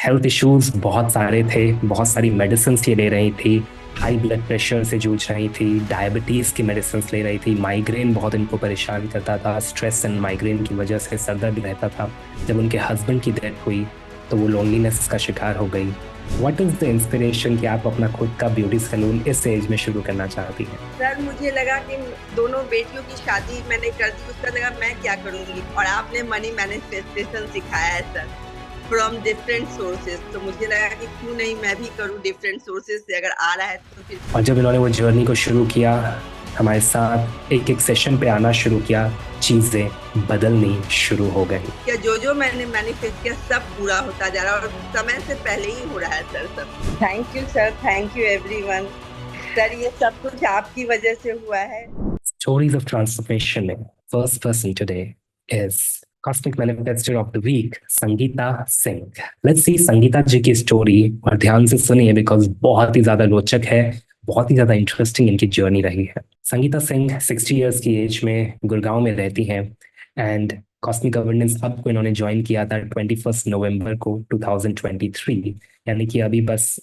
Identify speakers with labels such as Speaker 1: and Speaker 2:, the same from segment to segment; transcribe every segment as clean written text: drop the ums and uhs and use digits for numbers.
Speaker 1: Health issues बहुत सारे थे, बहुत सारी मेडिसिन ये ले रही थी। हाई ब्लड प्रेशर से जूझ रही थी, डायबिटीज की मेडिसिन ले रही थी, माइग्रेन बहुत इनको परेशान करता था, स्ट्रेस एंड माइग्रेन की वजह से सर दर्द रहता था। जब उनके हस्बैंड की डेथ हुई तो वो लोनलीनेस का शिकार हो गई। व्हाट इज द इंस्पिरेशन कि आप अपना खुद का ब्यूटी सैलून इस एज में शुरू करना चाहती हैं?
Speaker 2: सर मुझे लगा कि दोनों बेटियों की शादी मैंने कर दी, उसका लगा मैं क्या करूंगी, और आपने मनी मैनिफेस्टेशन सिखाया है सर, फ्रॉम डिफरेंट सोर्सेज। तो मुझे लगा कि क्यों नहीं मैं भी करूं, डिफरेंट सोर्सेज से अगर आ रहा है तो फिर
Speaker 1: और जब इन्होंने वो जर्नी को शुरू किया, हमारे साथ एक एक सेशन पे आना शुरू किया, चीजें बदलनी शुरू हो गई।
Speaker 2: क्या जो जो मैंने मैनिफेस्ट किया सब पूरा होता जा रहा है, और समय से पहले ही हो रहा है सर सब। Thank you sir, thank you everyone. Sir ये सब कुछ आपकी वजह से हुआ है।
Speaker 1: Stories of transformation में first person today is Cosmic Manifestor of the Week, Sangeeta Singh. Let's see Sangeeta जी की स्टोरी, और ध्यान से सुनिए बिकॉज बहुत ही ज्यादा रोचक है, बहुत ही ज्यादा इंटरेस्टिंग इनकी जर्नी रही है। संगीता सिंह 60 इयर्स की एज में गुड़गांव में रहती हैं, एंड कॉस्मिक गवर्नेंस हब को इन्होंने ज्वाइन किया था 21 नवंबर को 2023, यानी कि अभी बस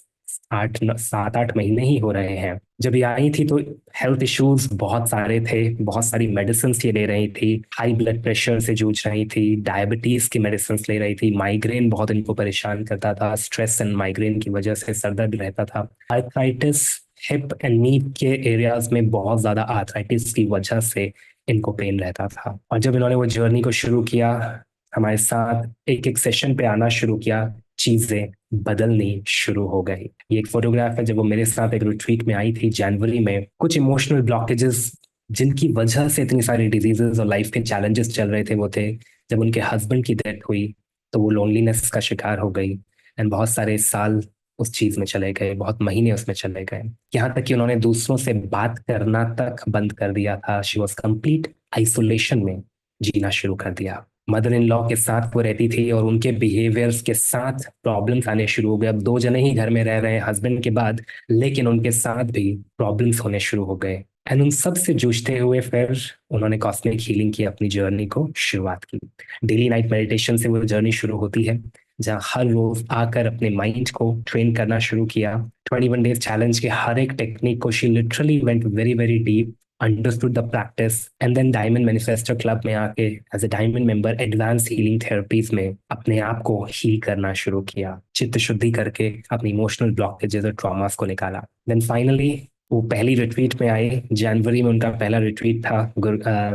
Speaker 1: 7-8 महीने ही हो रहे हैं। जब ये आई थी तो हेल्थ इश्यूज बहुत सारे थे, बहुत सारी मेडिसिन ये ले रही थी, हाई ब्लड प्रेशर से जूझ रही थी, डायबिटीज की मेडिसिन ले रही थी, माइग्रेन बहुत इनको परेशान करता था, स्ट्रेस एंड माइग्रेन की वजह से सर दर्द रहता था, आर्थराइटिस, हिप एंड नी के एरियाज में बहुत ज्यादा आर्थराइटिस की वजह से इनको पेन रहता था। और जब इन्होंने वो जर्नी को शुरू किया, हमारे साथ एक एक सेशन पे आना शुरू किया, चीजें बदलनी शुरू हो गई। ये एक फोटोग्राफ है जब वो मेरे साथ एक रिट्रीट में आई थी जनवरी में। कुछ इमोशनल ब्लॉकेजेस जिनकी वजह से इतनी सारी डिजीजेस और लाइफ के चैलेंजेस चल रहे थे, वो थे जब उनके हस्बैंड की डेथ हुई तो वो लोनलीनेस का शिकार हो गई, एंड बहुत सारे साल उस चीज में चले गए, बहुत महीने उसमें चले गए, यहाँ तक कि उन्होंने दूसरों से बात करना तक बंद कर दिया था। शी वॉज कंप्लीट आइसोलेशन में जीना शुरू कर दिया। मदर इन लॉ के साथ वो रहती थी और उनके बिहेवियर्स के साथ प्रॉब्लम्स आने शुरू हो गए। अब दो जने ही घर में रह रहे हैं हस्बैंड के बाद, लेकिन उनके साथ भी प्रॉब्लम्स होने शुरू हो गए। एंड उन सब से जूझते हुए फिर उन्होंने कॉस्मिक हीलिंग की अपनी जर्नी को शुरुआत की। डेली नाइट मेडिटेशन से वो जर्नी शुरू होती है, जहाँ हर रोज आकर अपने माइंड को ट्रेन करना शुरू किया। 21 डेज चैलेंज के हर एक टेक्निक को she literally went very very deep, understood the practice, and then Diamond Manifestor Club में आके as a diamond member advance healing therapies में अपने आप को हील करना शुरू किया, चित्त शुद्धि करके अपनी इमोशनल ब्लॉकेजेस और ट्रॉमास को निकाला। देन फाइनली वो पहली रिट्रीट में आए, जनवरी में उनका पहला रिट्रीट था,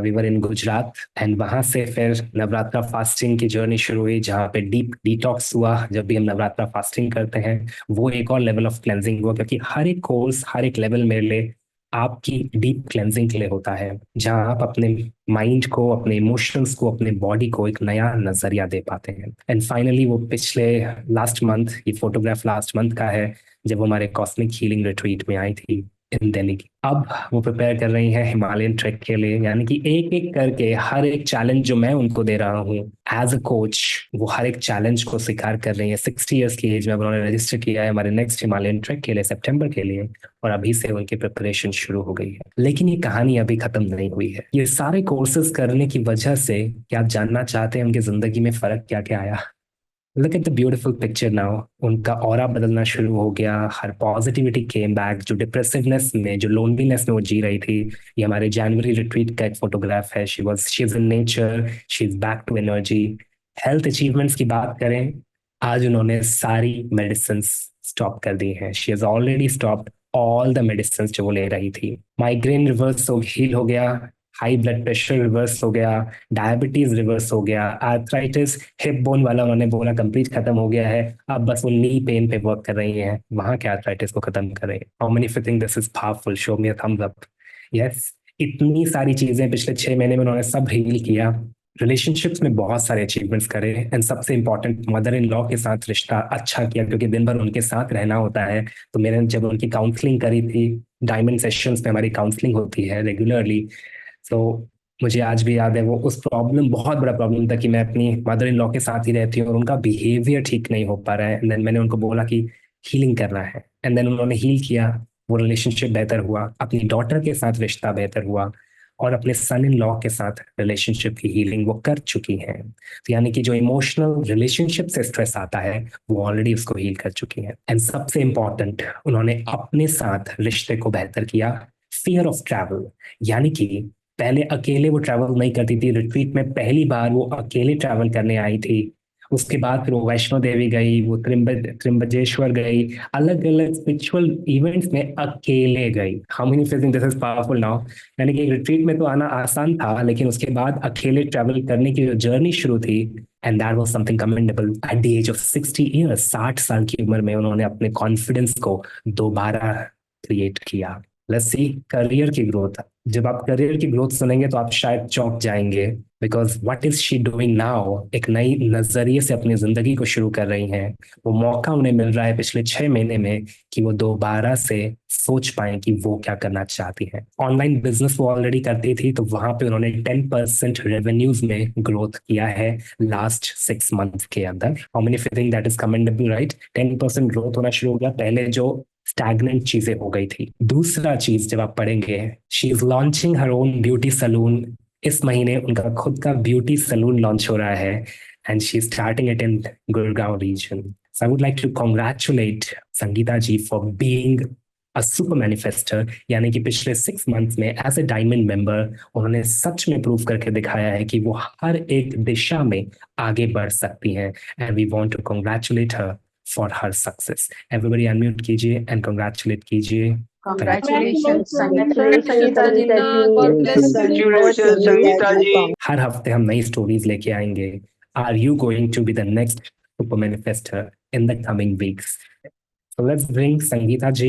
Speaker 1: we were in Gujarat, and वहां से फिर नवरात्रा फास्टिंग की जर्नी शुरू हुई, जहाँ पे डीप डिटॉक्स हुआ। जब भी हम नवरात्रा फास्टिंग करते हैं वो एक और लेवल ऑफ क्लेंजिंग हुआ, क्योंकि हर एक कोर्स, हर एक लेवल मेरे लिए आपकी डीप क्लेंजिंग के लिए होता है, जहां आप अपने माइंड को, अपने इमोशंस को, अपने बॉडी को एक नया नजरिया दे पाते हैं। एंड फाइनली वो पिछले लास्ट मंथ, ये फोटोग्राफ लास्ट मंथ का है, जब वो हमारे कॉस्मिक हीलिंग रिट्रीट में आई थी इन दिल्ली की। अब वो प्रिपेयर कर रही हैं हिमालयन ट्रैक के लिए, यानी कि एक एक करके हर एक चैलेंज जो मैं उनको दे रहा हूँ एज अ कोच, वो हर एक चैलेंज को स्वीकार कर रही है। 60 इयर्स की एज में अब उन्होंने रजिस्टर किया है हमारे नेक्स्ट हिमालयन ट्रैक के लिए सितंबर के लिए, और अभी से उनकी प्रिपरेशन शुरू हो गई है। लेकिन ये कहानी अभी खत्म नहीं हुई है। ये सारे कोर्सेज करने की वजह से क्या आप जानना चाहते हैं उनकी जिंदगी में फर्क क्या क्या आया? Look at the beautiful picture now. उनका ऑरा बदलना शुरू हो गया, हर पॉजिटिविटी केम बैक। जो डिप्रेसिवनेस में, जो लोनलीनेस में वो जी रही थी, ये हमारे जनवरी रिट्रीट का एक फोटोग्राफ है। She is in nature, she is back to energy. Health achievements की बात करें, आज उन्होंने सारी मेडिसिन स्टॉप कर दी हैं। She is already stop all the medicine जो वो ले रही थी। माइग्रेन रिवर्स हो, हील हो गया, हाई ब्लड प्रेशर रिवर्स हो गया, डायबिटीज रिवर्स हो गया, आर्थराइटिस हिप बोन वाला उन्होंने बोला कंप्लीट खत्म हो गया है। अब बस वो नी पेन पे वर्क कर रही हैं, वहां के आर्थराइटिस को खत्म कर रही है। How many of you think this is powerful? Show me a thumbs up. Yes, इतनी सारी चीजें पिछले 6 महीने में उन्होंने सब हील किया। रिलेशनशिप्स में बहुत सारे अचीवमेंट्स करे, एंड सबसे इंपॉर्टेंट मदर इन लॉ के साथ रिश्ता अच्छा किया, क्योंकि दिन भर उनके साथ रहना होता है। तो मैंने जब उनकी काउंसलिंग करी थी, डायमंड सेशंस में हमारी काउंसलिंग होती है रेगुलरली, तो मुझे आज भी याद है वो उस प्रॉब्लम, बहुत बड़ा प्रॉब्लम था कि मैं अपनी मदर इन लॉ के साथ ही रहती हूँ और उनका बिहेवियर ठीक नहीं हो पा रहा है। एंड देन मैंने उनको बोला कि हीलिंग करना है, एंड देन उन्होंने हील किया। वो रिलेशनशिप बेहतर हुआ, अपनी डॉटर के साथ रिश्ता बेहतर हुआ, और अपने सन इन लॉ के साथ रिलेशनशिप की हीलिंग वो कर चुकी हैं। तो यानी कि जो इमोशनल रिलेशनशिप से स्ट्रेस आता है वो ऑलरेडी उसको हील कर चुकी हैं। एंड सबसे इंपॉर्टेंट, उन्होंने अपने साथ रिश्ते को बेहतर किया। फियर ऑफ ट्रैवल, यानी कि पहले अकेले वो ट्रैवल नहीं करती थी, रिट्रीट में पहली बार वो अकेले ट्रैवल करने आई थी। उसके बाद फिर वो वैष्णो देवी गई, वो त्रिम्बजेश्वर गई, अलग अलग स्पिरिचुअल इवेंट्स में अकेले गई। How many feeling this is powerful now. यानी कि रिट्रीट में तो आना आसान था, लेकिन उसके बाद अकेले ट्रैवल करने की जो जर्नी शुरू थी, and that was something commendable. At the age of 60 years, 60 साल की उम्र में उन्होंने अपने कॉन्फिडेंस को दोबारा क्रिएट किया। लेट्स सी करियर की ग्रोथ। जब आप करियर की ग्रोथ सुनेंगे तो आप शायद चौंक जाएंगे, because what is she doing now. एक नई नजरिए से अपनी जिंदगी को शुरू कर रही हैं। वो मौका उन्हें मिल रहा है पिछले 6 महीने में कि वो दोबारा से सोच पाए कि वो क्या करना चाहती हैं। ऑनलाइन बिजनेस वो ऑलरेडी करती थी, तो वहां पे उन्होंने 10% रेवेन्यूज में ग्रोथ किया है लास्ट 6 मंथ के अंदर। How many think that is commendable, right? 10% growth होना शुरू हो गया, पहले जो स्टैग्नेंट चीजें हो गई थी। दूसरा चीज जब आप पढ़ेंगे, she is launching her own beauty salon. इस महीने उनका खुद का ब्यूटी सलून लॉन्च हो रहा है, and she is starting it in Gurgaon region. So I would like to congratulate Sangeeta ji for being a super manifestor. यानी कि पिछले 6 मंथ्स में एज ए डायमंड मेंबर उन्होंने सच में प्रूव करके दिखाया है कि वो हर एक दिशा में आगे बढ़ सकती हैं। And we want to congratulate her for her success. Everybody unmute कीजिए एंड कॉन्ग्रेचुलेट कीजिए।
Speaker 3: Congratulations,
Speaker 4: संगीता जी
Speaker 3: Sangeeta
Speaker 4: ना,
Speaker 3: ji.
Speaker 4: God bless you.
Speaker 5: Congratulations, Sangeeta ji.
Speaker 1: हर हफ्ते हम नई स्टोरीज लेके आएंगे। Are you going to be the next super manifester in the coming weeks? So let's bring Sangeeta ji,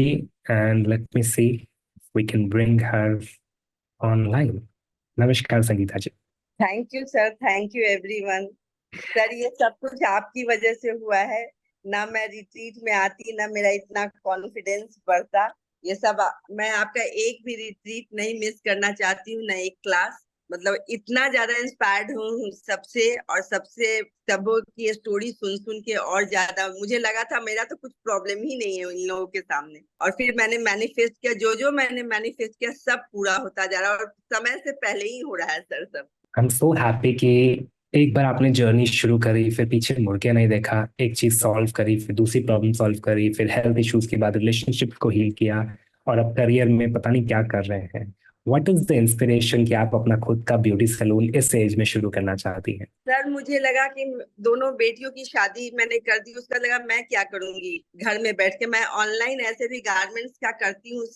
Speaker 1: and let me see if we can bring her online. Namaskar, Sangeeta ji.
Speaker 2: Thank you sir, thank you everyone. Sir ये सब कुछ आपकी वजह से हुआ है। ना मैं रिट्रीट में आती, ना मेरा इतना कॉन्फिडेंस बढ़ता। ये सब मैं आपका एक भी रिट्रीट नहीं मिस करना चाहती हूँ, ना एक क्लास। मतलब इतना ज्यादा इंस्पायर्ड हूँ सबसे, और सबसे सबों की स्टोरी सुन सुन के और ज्यादा मुझे लगा था मेरा तो कुछ प्रॉब्लम ही नहीं है इन लोगों के सामने। और फिर मैंने मैनिफेस्ट किया, जो मैंने मैनिफेस्ट किया सब पूरा होता जा रहा है, और समय से पहले ही हो रहा है सर सब।
Speaker 1: I'm so happy कि एक बार आपने जर्नी शुरू करी, फिर पीछे मुड़ के नहीं देखा, एक चीज सॉल्व करी, फिर दूसरी प्रॉब्लम सॉल्व करी, फिर हेल्थ इश्यूज के बाद रिलेशनशिप को हील किया, और अब करियर में पता नहीं क्या कर रहे हैं। व्हाट इज द इंस्पिरेशन कि आप अपना खुद का ब्यूटी सैलून इस एज में शुरू करना चाहती हैं?
Speaker 2: सर मुझे लगा कि दोनों बेटियों की शादी मैंने कर दी, उसका लगा मैं क्या करूंगी घर में बैठ के। मैं ऑनलाइन ऐसे भी गारमेंट्स का करती हूँ,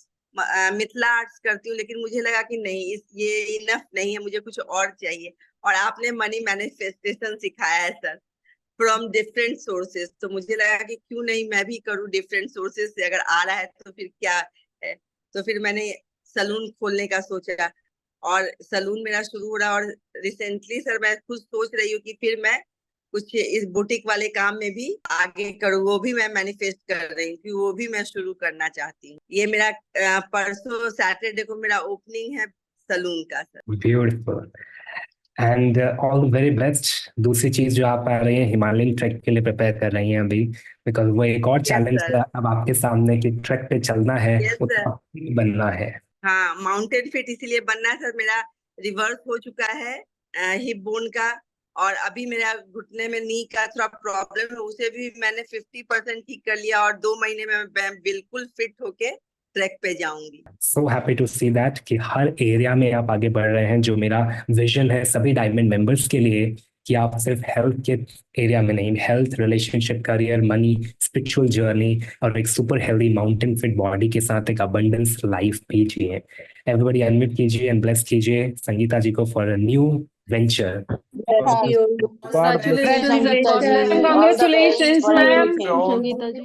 Speaker 2: मिथिला आर्ट्स करती हूँ, लेकिन मुझे लगा कि नहीं, ये इनफ नहीं है, मुझे कुछ और चाहिए। और आपने मनी मैनिफेस्टेशन सिखाया है सर, फ्रॉम डिफरेंट सोर्सेस। तो मुझे लगा कि क्यों नहीं मैं भी करूँ डिफरेंट सोर्सेस से, अगर आ रहा है तो फिर क्या है। तो फिर मैंने सलून खोलने का सोचा, और सलून मेरा शुरू हो रहा। और रिसेंटली सर मैं खुद सोच रही हूँ कि फिर मैं कुछ इस बुटीक वाले काम में भी आगे करूँ, वो भी मैं मैनिफेस्ट कर रही हूँ कि वो भी मैं शुरू करना चाहती हूँ। ये मेरा परसों सैटरडे को मेरा ओपनिंग है सलून का sir.
Speaker 1: Beautiful, and all the very best. दूसरी चीज जो आप आ रही हैं, हिमालयन ट्रैक के लिए प्रिपेयर कर रही हैं अभी, बिकॉज वो एक और चैलेंज है अब आपके सामने कि ट्रैक पे चलना है, उसका बनना है।
Speaker 2: हाँ, माउंटेन फिट इसीलिए बनना है सर। मेरा रिवर्स हो चुका है हिप बोन का, और अभी मेरा घुटने में नी का थोड़ा प्रॉब्लम है, उसे भी मैंने 50% ठीक कर लिया, और 2 महीने में मैं बिल्कुल फिट होके ट्रैक पे जाऊंगी।
Speaker 1: So happy to see that कि हर एरिया में आप आगे बढ़ रहे हैं। जो मेरा विजन है सभी डायमंड मेंबर्स के लिए, कि आप सिर्फ हेल्थ के एरिया में नहीं, health, relationship, career, money, spiritual journey, और एक super healthy mountain fit body के साथ एक अबंडेंस लाइफ भी जिए। एवरीबॉडी अनम्यूट कीजिए एंड ब्लेस कीजिए संगीता जी को for a new venture.
Speaker 4: Congratulations,
Speaker 3: Congratulations,
Speaker 4: Sangeeta ji.
Speaker 3: Congratulations, ma'am.
Speaker 4: Sangeeta ji.